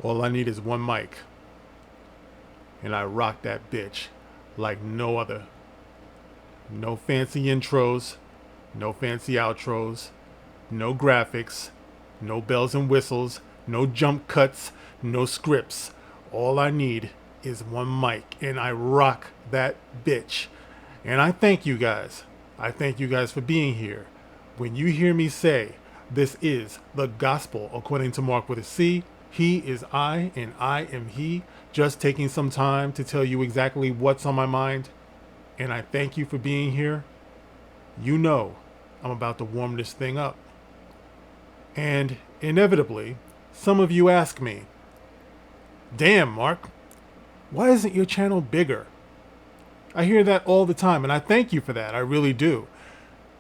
All I need is one mic, and I rock that bitch like no other. No fancy intros, no fancy outros, no graphics, no bells and whistles, no jump cuts, no scripts. All I need is one mic, and I rock that bitch. And I thank you guys. I thank you guys for being here. When you hear me say, this is the gospel according to Mark with a C, he is I and I am he, just taking some time to tell you exactly what's on my mind. And I thank you for being here. You know I'm about to warm this thing up. And inevitably, some of you ask me, damn, Mark, why isn't your channel bigger? I hear that all the time, and I thank you for that. I really do.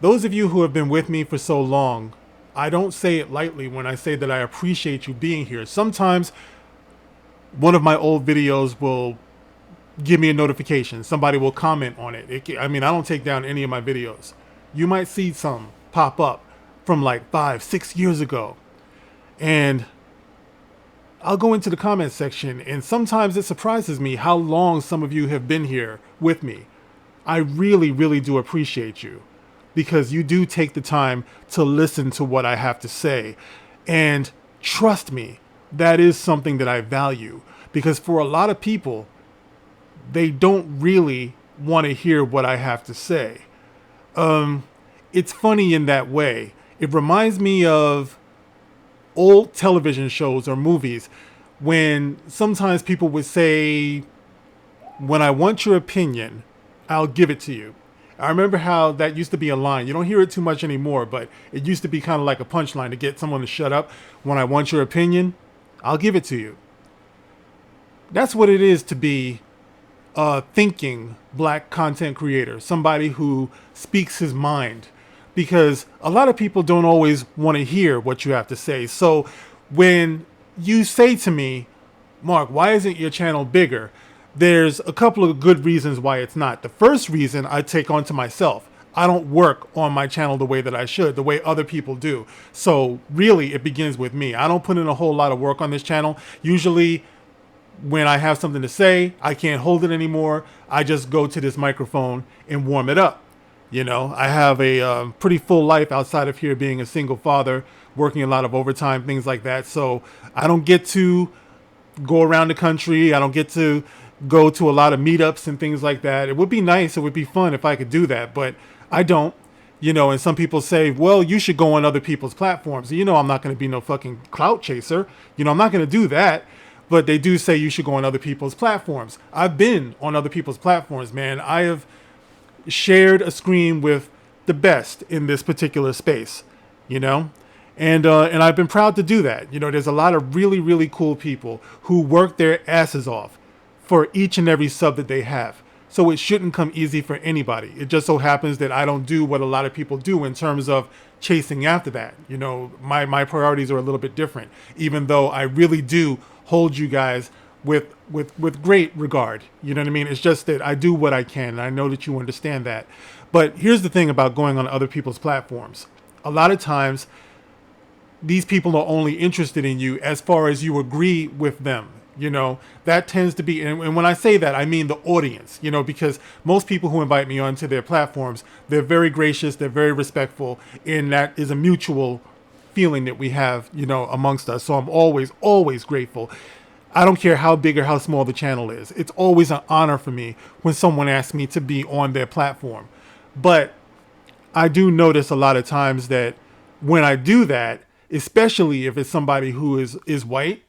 Those of you who have been with me for so long, I don't say it lightly when I say that I appreciate you being here. Sometimes one of my old videos will give me a notification. Somebody will comment on it. I don't take down any of my videos. You might see some pop up from like 5-6 years ago. And I'll go into the comment section, and sometimes it surprises me how long some of you have been here with me. I really, really do appreciate you, because you do take the time to listen to what I have to say. And trust me, that is something that I value, because for a lot of people, they don't really want to hear what I have to say. It's funny in that way. It reminds me of old television shows or movies when sometimes people would say, when I want your opinion, I'll give it to you. I remember how that used to be a line. You don't hear it too much anymore, but it used to be kind of like a punchline to get someone to shut up. When I want your opinion, I'll give it to you. That's what it is to be a thinking black content creator, somebody who speaks his mind, because a lot of people don't always want to hear what you have to say. So when you say to me, Mark, why isn't your channel bigger? There's a couple of good reasons why it's not. The first reason I take on to myself. I don't work on my channel the way that I should, the way other people do. So really it begins with me. I don't put in a whole lot of work on this channel. Usually when I have something to say, I can't hold it anymore, I just go to this microphone and warm it up. You know, I have a pretty full life outside of here, being a single father, working a lot of overtime, things like that. So I don't get to go around the country. I don't get to go to a lot of meetups and things like that. It would be nice. It would be fun if I could do that, but I don't. You know, and some people say, well, you should go on other people's platforms. You know, I'm not going to be no fucking clout chaser. You know, I'm not going to do that. But they do say you should go on other people's platforms. I've been on other people's platforms, man. I have shared a screen with the best in this particular space, you know? And I've been proud to do that. You know, there's a lot of really, really cool people who work their asses off for each and every sub that they have. So it shouldn't come easy for anybody. It just so happens that I don't do what a lot of people do in terms of chasing after that. You know, my priorities are a little bit different, even though I really do hold you guys with great regard. You know what I mean? It's just that I do what I can, and I know that you understand that. But here's the thing about going on other people's platforms. A lot of times, these people are only interested in you as far as you agree with them. You know, that tends to be, and when I say that, I mean the audience, you know, because most people who invite me onto their platforms, they're very gracious, they're very respectful, and that is a mutual feeling that we have, you know, amongst us. So I'm always, always grateful. I don't care how big or how small the channel is. It's always an honor for me when someone asks me to be on their platform. But I do notice a lot of times that when I do that, especially if it's somebody who is white,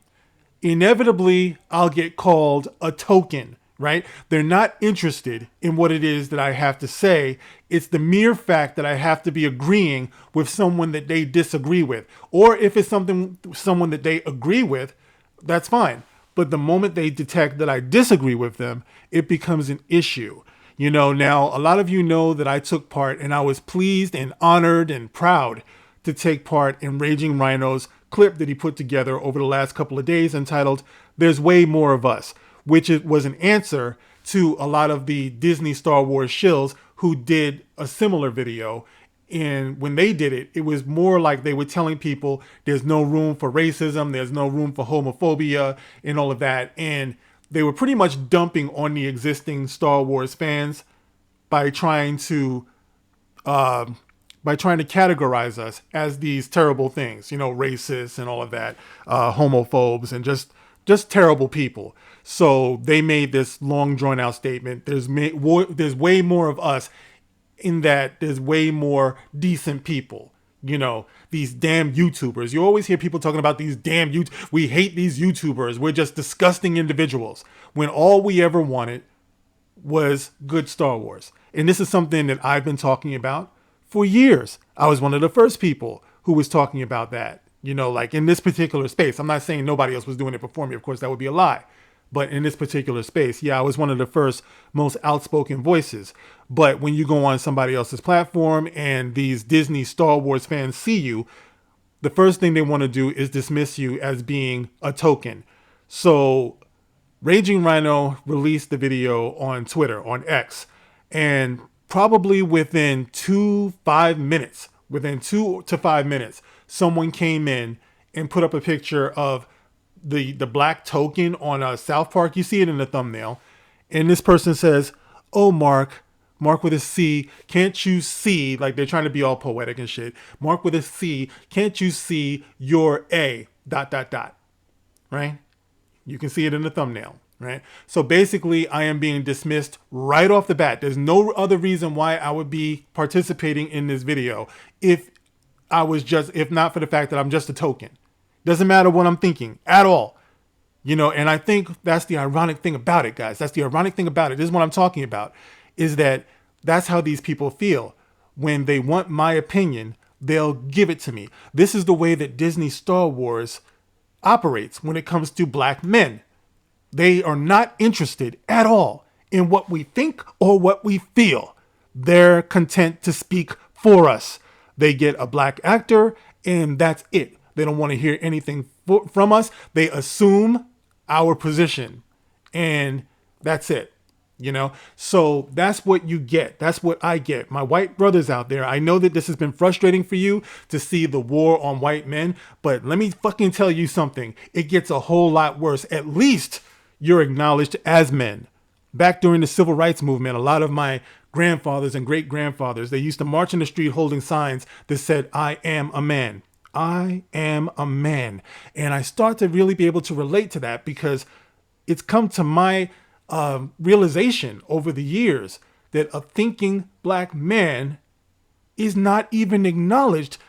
inevitably I'll get called a token, right? They're not interested in what it is that I have to say. It's the mere fact that I have to be agreeing with someone that they disagree with. Or if it's someone that they agree with, that's fine. But the moment they detect that I disagree with them, it becomes an issue. You know, now a lot of you know that I took part, and I was pleased and honored and proud to take part in Raging Rhino's clip that he put together over the last couple of days entitled There's Way More of Us, which was an answer to a lot of the Disney Star Wars shills who did a similar video And when they did it, it was more like they were telling people there's no room for racism, there's no room for homophobia and all of that. And they were pretty much dumping on the existing Star Wars fans by trying to categorize us as these terrible things, racists and all of that, homophobes and just terrible people. So they made this long drawn out statement. There's way more of us, in that there's way more decent people. These damn YouTubers. You always hear people talking about these damn we hate these YouTubers. We're just disgusting individuals. When all we ever wanted was good Star Wars. And this is something that I've been talking about for years. I was one of the first people who was talking about that, like in this particular space. I'm not saying nobody else was doing it before me. Of course, that would be a lie. But in this particular space, yeah, I was one of the first most outspoken voices. But when you go on somebody else's platform and these Disney Star Wars fans see you, the first thing they want to do is dismiss you as being a token. So Raging Rhino released the video on Twitter, on X, and probably within 2 to 5 minutes, someone came in and put up a picture of the black token on South Park. You see it in the thumbnail. And this person says, "Oh, Mark with a C, can't you see," like they're trying to be all poetic and shit. "Mark with a C, can't you see your A, ... Right? You can see it in the thumbnail, right? So basically, I am being dismissed right off the bat. There's no other reason why I would be participating in this video if not for the fact that I'm just a token. Doesn't matter what I'm thinking at all. And I think that's the ironic thing about it, guys. That's the ironic thing about it. This is what I'm talking about, is that that's how these people feel. When they want my opinion, they'll give it to me. This is the way that Disney Star Wars operates when it comes to black men. They are not interested at all in what we think or what we feel. They're content to speak for us. They get a black actor and that's it. They don't want to hear anything from us. They assume our position and that's it. So that's what you get. That's what I get. My white brothers out there, I know that this has been frustrating for you to see the war on white men, but let me fucking tell you something. It gets a whole lot worse. At least you're acknowledged as men. Back during the civil rights movement, a lot of my grandfathers and great grandfathers, they used to march in the street holding signs that said, "I am a man. I am a man." And I start to really be able to relate to that because it's come to my realization over the years that a thinking black man is not even acknowledged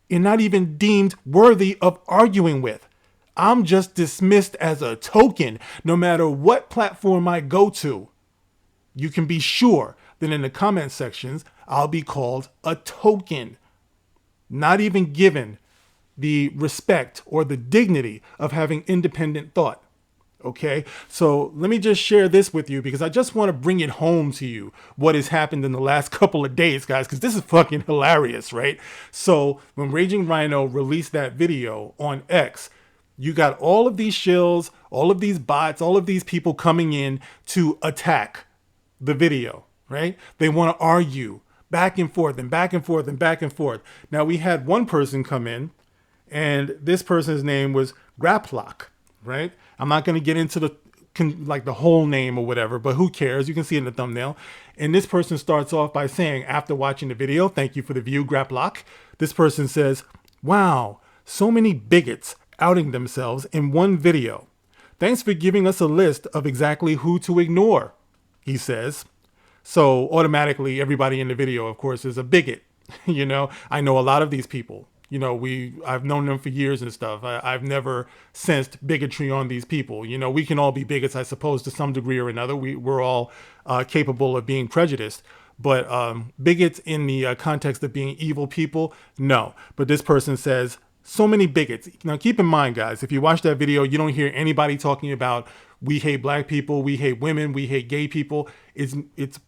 and not even deemed worthy of arguing with. I'm just dismissed as a token no matter what platform I go to. You can be sure that in the comment sections, I'll be called a token, not even given the respect or the dignity of having independent thought. Okay, so let me just share this with you because I just want to bring it home to you what has happened in the last couple of days, guys, because this is fucking hilarious, right? So when Raging Rhino released that video on X, you got all of these shills, all of these bots, all of these people coming in to attack the video, right? They want to argue back and forth and back and forth and back and forth. Now we had one person come in and this person's name was Graplock, right? I'm not going to get into the whole name or whatever, but who cares? You can see it in the thumbnail. And this person starts off by saying, after watching the video, "Thank you for the view, Graplock." This person says, "Wow, so many bigots outing themselves in one video. Thanks for giving us a list of exactly who to ignore," he says. So automatically everybody in the video, of course, is a bigot. I know a lot of these people. I've known them for years and stuff. I've never sensed bigotry on these people. We can all be bigots, I suppose, to some degree or another. We're all capable of being prejudiced. But bigots in the context of being evil people, no. But this person says, so many bigots. Now, keep in mind, guys, if you watch that video, you don't hear anybody talking about we hate black people, we hate women, we hate gay people. It's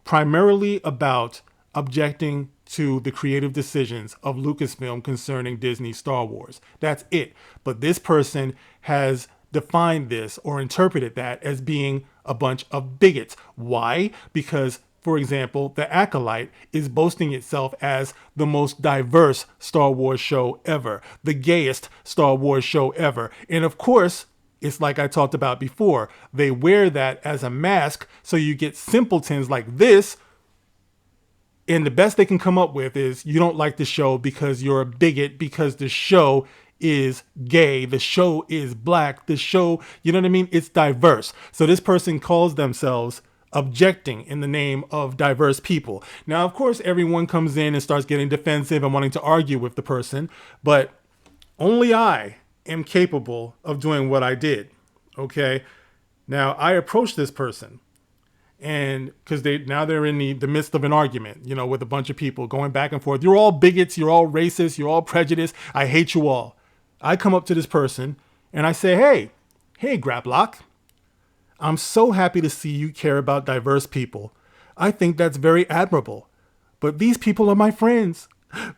primarily about objecting to the creative decisions of Lucasfilm concerning Disney Star Wars. That's it. But this person has defined this or interpreted that as being a bunch of bigots. Why? Because for example, The Acolyte is boasting itself as the most diverse Star Wars show ever, the gayest Star Wars show ever. And of course, it's like I talked about before. They wear that as a mask so you get simpletons like this. And the best they can come up with is you don't like the show because you're a bigot, because the show is gay, the show is black, the show, you know what I mean? It's diverse. So this person calls themselves objecting in the name of diverse people. Now, of course, everyone comes in and starts getting defensive and wanting to argue with the person, but only I am capable of doing what I did. Okay. Now I approached this person, and because they're in the midst of an argument, you know, with a bunch of people going back and forth. You're all bigots. You're all racist. You're all prejudiced. I hate you all. I come up to this person and I say, hey, Grablock, I'm so happy to see you care about diverse people. I think that's very admirable. But these people are my friends.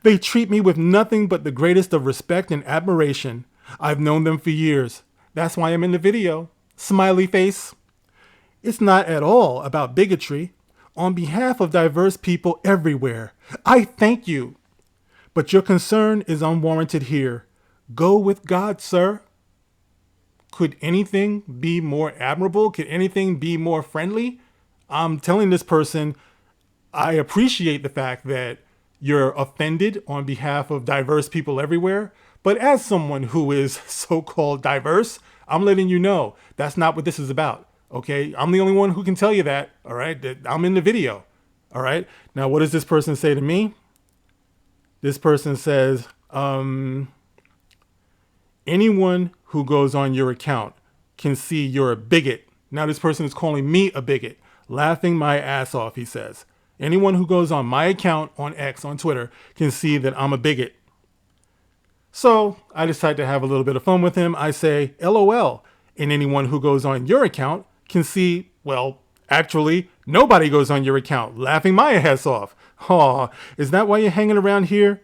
They treat me with nothing but the greatest of respect and admiration. I've known them for years. That's why I'm in the video. Smiley face. It's not at all about bigotry. On behalf of diverse people everywhere, I thank you. But your concern is unwarranted here. Go with God, sir. Could anything be more admirable? Could anything be more friendly? I'm telling this person, I appreciate the fact that you're offended on behalf of diverse people everywhere. But as someone who is so-called diverse, I'm letting you know that's not what this is about. Okay, I'm the only one who can tell you that. All right, that I'm in the video. All right. Now, what does this person say to me? This person says, anyone who goes on your account can see you're a bigot. Now, this person is calling me a bigot, laughing my ass off. He says, anyone who goes on my account on X, on Twitter, can see that I'm a bigot. So I decide to have a little bit of fun with him. I say, LOL. And anyone who goes on your account can see, well, actually, nobody goes on your account, laughing my ass off. Aw, is that why you're hanging around here?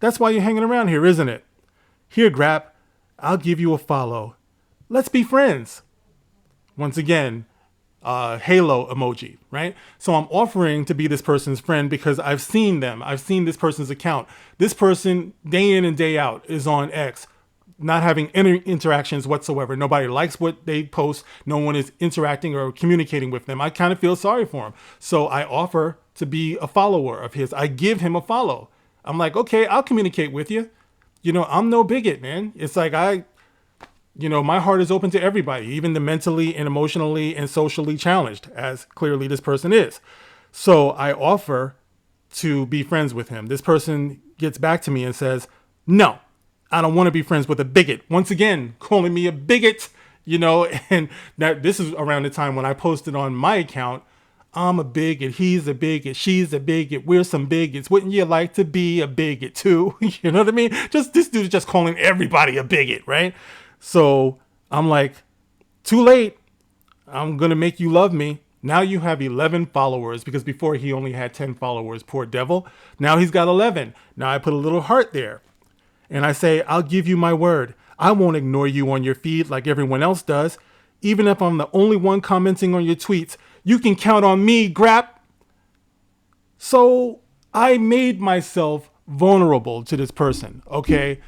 That's why you're hanging around here, isn't it? Here, Grap, I'll give you a follow. Let's be friends. Once again, halo emoji, right? So I'm offering to be this person's friend because I've seen them. I've seen this person's account. This person, day in and day out, is on X, not having any interactions whatsoever. Nobody likes what they post. No one is interacting or communicating with them. I kind of feel sorry for him. So I offer to be a follower of his. I give him a follow. I'm like, okay, I'll communicate with you. You know, I'm no bigot, man. It's like my heart is open to everybody, even the mentally and emotionally and socially challenged, as clearly this person is. So I offer to be friends with him. This person gets back to me and says, no, I don't want to be friends with a bigot. Once again, calling me a bigot, and that this is around the time when I posted on my account, I'm a bigot, he's a bigot, she's a bigot, we're some bigots. Wouldn't you like to be a bigot too? You know what I mean? Just this dude is just calling everybody a bigot, right? So I'm like, too late. I'm going to make you love me. Now you have 11 followers, because before he only had 10 followers, poor devil. Now he's got 11. Now I put a little heart there. And I say, I'll give you my word. I won't ignore you on your feed like everyone else does. Even if I'm the only one commenting on your tweets, you can count on me, Grap. So I made myself vulnerable to this person, okay?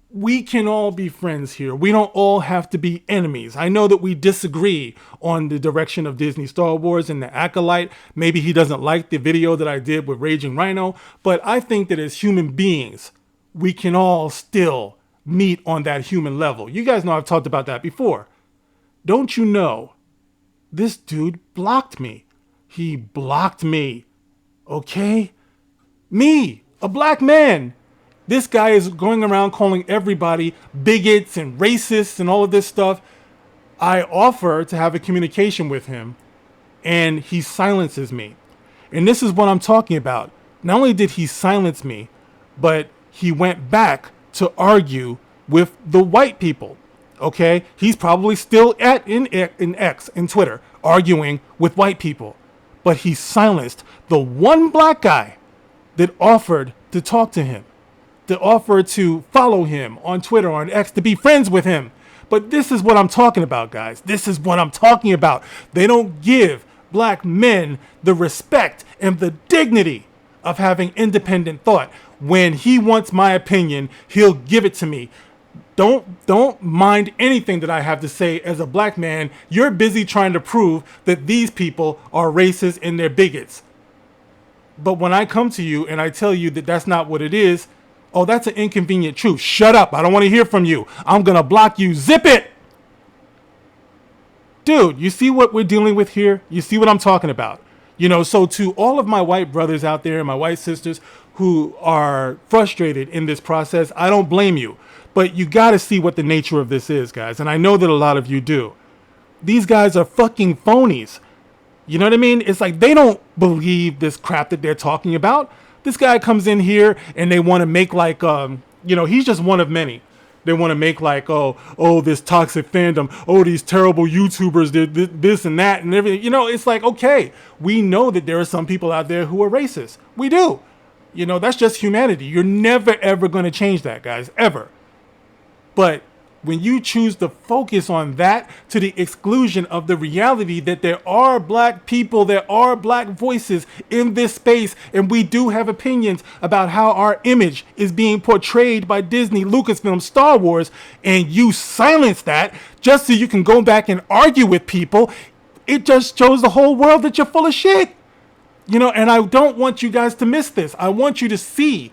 We can all be friends here. We don't all have to be enemies. I know that we disagree on the direction of Disney Star Wars and the Acolyte. Maybe he doesn't like the video that I did with Raging Rhino, but I think that as human beings, we can all still meet on that human level. You guys know I've talked about that before. Don't you know? This dude blocked me. He blocked me. Okay? Me, a black man. This guy is going around calling everybody bigots and racists and all of this stuff. I offer to have a communication with him, and he silences me. And this is what I'm talking about. Not only did he silence me, but he went back to argue with the white people. Okay? He's probably still in X, in Twitter, arguing with white people. But he silenced the one black guy that offered to talk to him, to offer to follow him on Twitter, on X, to be friends with him. But this is what I'm talking about, guys. This is what I'm talking about. They don't give black men the respect and the dignity of having independent thought. When he wants my opinion, he'll give it to me. Don't mind anything that I have to say as a black man. You're busy trying to prove that these people are racist and they're bigots. But when I come to you and I tell you that that's not what it is, oh, that's an inconvenient truth. Shut up. I don't want to hear from you. I'm going to block you. Zip it. Dude, you see what we're dealing with here? You see what I'm talking about? You know, so to all of my white brothers out there and my white sisters who are frustrated in this process, I don't blame you. But you got to see what the nature of this is, guys. And I know that a lot of you do. These guys are fucking phonies. You know what I mean? It's like they don't believe this crap that they're talking about. This guy comes in here and they want to make like, he's just one of many. They want to make like, oh, this toxic fandom. Oh, these terrible YouTubers did this and that and everything. You know, it's like, okay, we know that there are some people out there who are racist. We do. You know, that's just humanity. You're never, ever going to change that, guys, ever. But when you choose to focus on that to the exclusion of the reality that there are black people, there are black voices in this space, and we do have opinions about how our image is being portrayed by Disney, Lucasfilm, Star Wars, and you silence that just so you can go back and argue with people, it just shows the whole world that you're full of shit. You know, and I don't want you guys to miss this. I want you to see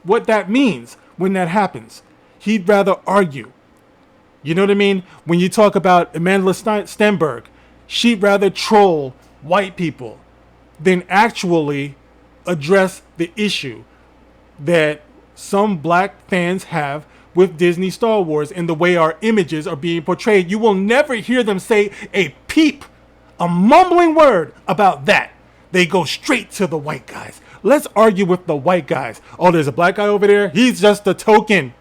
what that means when that happens. He'd rather argue. You know what I mean? When you talk about Amanda Stenberg, she'd rather troll white people than actually address the issue that some black fans have with Disney Star Wars and the way our images are being portrayed. You will never hear them say a peep, a mumbling word about that. They go straight to the white guys. Let's argue with the white guys. Oh, there's a black guy over there. He's just a token.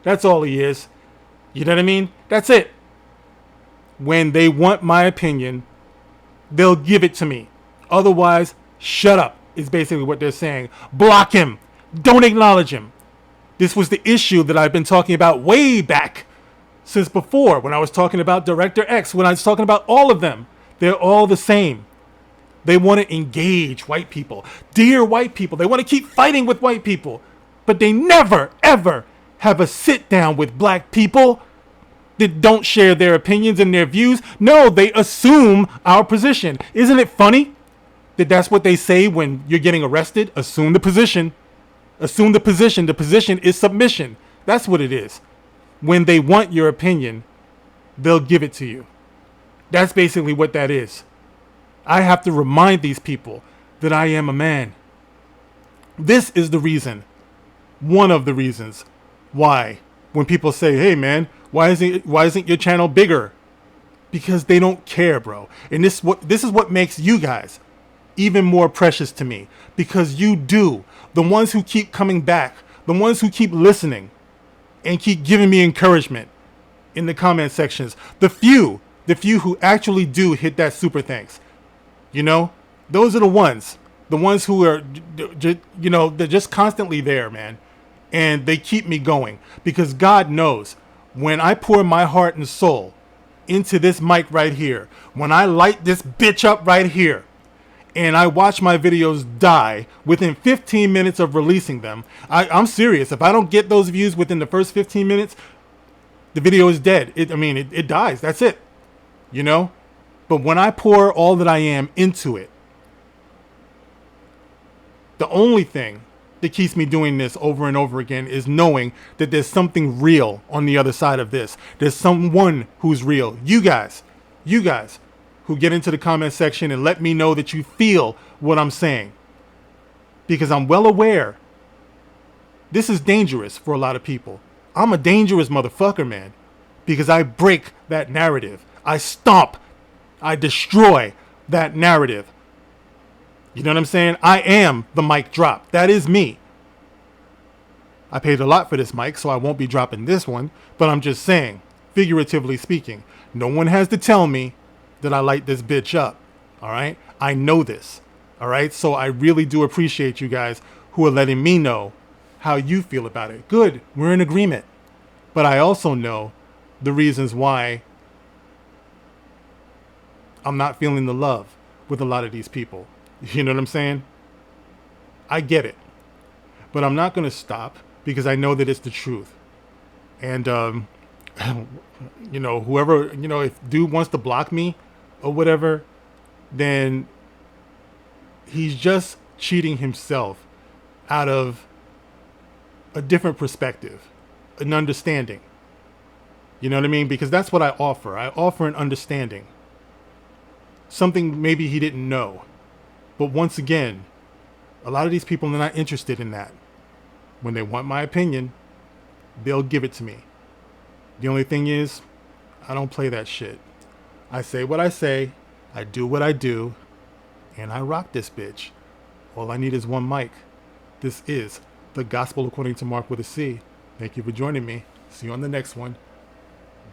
That's all he is. You know what I mean? That's it. When they want my opinion, they'll give it to me. Otherwise, shut up is basically what they're saying. Block him. Don't acknowledge him. This was the issue that I've been talking about way back since before when I was talking about Director X, when I was talking about all of them. They're all the same. They want to engage white people. Dear white people. They want to keep fighting with white people. But they never, ever have a sit down with black people that don't share their opinions and their views. No, they assume our position. Isn't it funny that that's what they say when you're getting arrested? Assume the position. Assume the position. The position is submission. That's what it is. When they want your opinion, they'll give it to you. That's basically what that is. I have to remind these people that I am a man. This is the reason, one of the reasons why when people say, hey man, why isn't your channel bigger? Because they don't care, bro. And this is what makes you guys even more precious to me, because you do. The ones who keep coming back, the ones who keep listening and keep giving me encouragement in the comment sections, the few who actually do hit that super thanks. You know, those are the ones who are, you know, they're just constantly there, man. And they keep me going, because God knows when I pour my heart and soul into this mic right here, when I light this bitch up right here, and I watch my videos die within 15 minutes of releasing them, I'm serious. If I don't get those views within the first 15 minutes, the video is dead. It dies. That's it. You know? But when I pour all that I am into it, the only thing that keeps me doing this over and over again is knowing that there's something real on the other side of this. There's someone who's real. You guys who get into the comment section and let me know that you feel what I'm saying. Because I'm well aware this is dangerous for a lot of people. I'm a dangerous motherfucker, man. Because I break that narrative. I stomp. I destroy that narrative. You know what I'm saying? I am the mic drop. That is me. I paid a lot for this mic, so I won't be dropping this one. But I'm just saying, figuratively speaking, no one has to tell me that I light this bitch up. All right? I know this. All right? So I really do appreciate you guys who are letting me know how you feel about it. Good. We're in agreement. But I also know the reasons why I'm not feeling the love, with a lot of these people. You know what I'm saying? I get it. But I'm not going to stop because I know that it's the truth. And, whoever, if dude wants to block me or whatever, then he's just cheating himself out of a different perspective, an understanding. You know what I mean? Because that's what I offer. I offer an understanding. Something maybe he didn't know. But once again, a lot of these people are not interested in that. When they want my opinion, they'll give it to me. The only thing is, I don't play that shit. I say what I say, I do what I do, and I rock this bitch. All I need is one mic. This is The Gospel According to Mark with a C. Thank you for joining me. See you on the next one.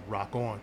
Rock on.